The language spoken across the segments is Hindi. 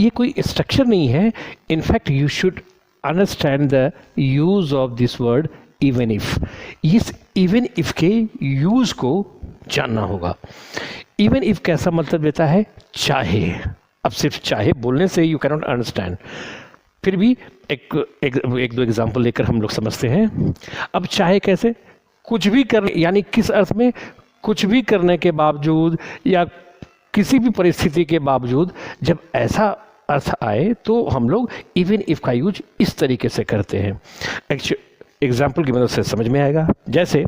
ये कोई स्ट्रक्चर नहीं है. In fact you should understand the use of this word even if. इस इवन इफ के यूज को जानना होगा. इवन इफ कैसा मतलब देता है? चाहे. अब सिर्फ चाहे बोलने से यू कैन नॉट अंडरस्टैंड. फिर भी एक दो एग्जाम्पल लेकर हम लोग समझते हैं. अब चाहे कैसे? कुछ भी कर, यानी किस अर्थ में? कुछ भी करने के बावजूद या किसी भी परिस्थिति के बावजूद जब ऐसा अर्थ आए तो हम लोग इवन इफ का यूज इस तरीके से करते हैं. एग्जाम्पल की मदद से समझ में आएगा. जैसे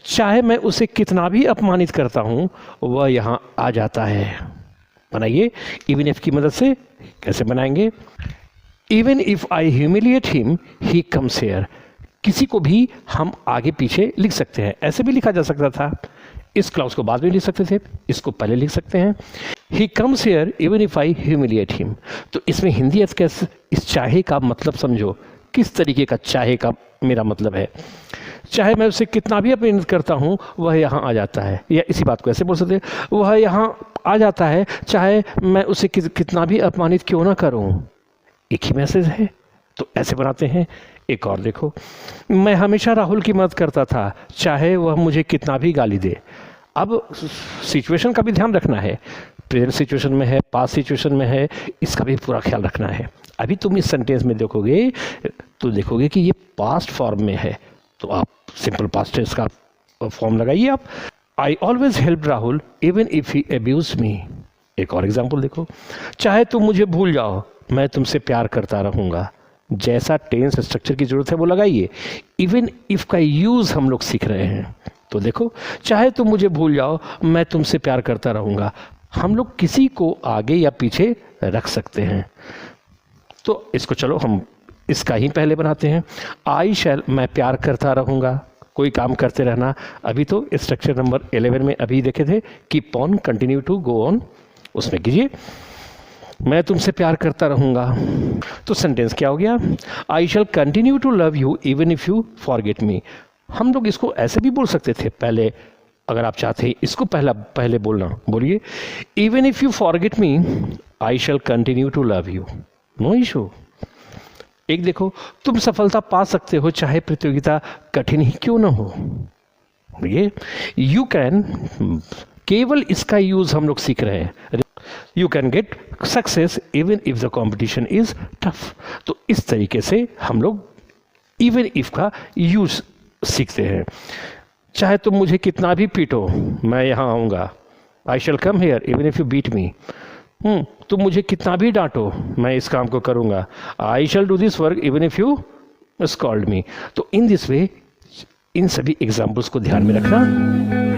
चाहे मैं उसे कितना भी अपमानित करता हूं वह यहाँ आ जाता है. बनाइए इवन इफ की मदद से. कैसे बनाएंगे? Even if I humiliate him he comes here. किसी को भी हम आगे पीछे लिख सकते हैं. ऐसे भी लिखा जा सकता था. इस क्लाउज को बाद में लिख सकते थे, इसको पहले लिख सकते हैं. He comes here even if I humiliate him. तो इसमें हिंदी अर्थ कैसे? इस चाहे का मतलब समझो. किस तरीके का चाहे का मेरा मतलब है? चाहे मैं उसे कितना भी अपमानित करता हूँ वह यहाँ आ जाता है. या इसी बात को ऐसे बोल सकते हैं, वह यहाँ आ जाता है चाहे मैं उसे कितना भी अपमानित क्यों ना करूँ. एक ही मैसेज है. तो ऐसे बनाते हैं. एक और देखो, मैं हमेशा राहुल की मदद करता था चाहे वह मुझे कितना भी गाली दे. अब सिचुएशन का भी ध्यान रखना है. प्रेजेंट सिचुएशन में है, पास्ट सिचुएशन में है, इसका भी पूरा ख्याल रखना है. अभी तुम इस सेंटेंस में देखोगे तो देखोगे कि ये पास्ट फॉर्म में है. तो आप सिंपल पास्ट टेंस का फॉर्म लगाइए आप. I always help Rahul even if he abuse me. एक और एग्जाम्पल देखो, चाहे तुम मुझे भूल जाओ मैं तुमसे प्यार करता रहूँगा. जैसा टेंस स्ट्रक्चर की जरूरत है वो लगाइए. इवन इफ का यूज हम लोग सीख रहे हैं. तो देखो, चाहे तुम मुझे भूल जाओ मैं तुमसे प्यार करता रहूँगा. हम लोग किसी को आगे या पीछे रख सकते हैं. तो इसको चलो हम इसका ही पहले बनाते हैं. आई शैल, मैं प्यार करता रहूँगा. कोई काम करते रहना. अभी तो स्ट्रक्चर नंबर 11 में अभी देखे थे, keep on, continue to, go on. उसमें कीजिए मैं तुमसे प्यार करता रहूँगा. तो सेंटेंस क्या हो गया? I shall continue to love you even if you forget me. हम लोग इसको ऐसे भी बोल सकते थे पहले. अगर आप चाहते हैं इसको पहले बोलना, बोलिए even if you forget me I shall continue to love you. No issue. एक देखो, तुम सफलता पा सकते हो चाहे प्रतियोगिता कठिन ही क्यों ना हो. ये यू कैन, केवल इसका यूज हम लोग सीख रहे हैं. You can get success even if the competition is tough. तो इस तरीके से हम लोग इवन इफ का यूज सीखते हैं. चाहे तुम मुझे कितना भी पीटो मैं यहाँ आऊँगा. I shall come here even if you beat me. तुम मुझे कितना भी डांटो मैं इस काम को करूँगा. I shall do this work even if you scold me. तो इन दिस वे इन सभी एग्जाम्पल्स को ध्यान में रखना.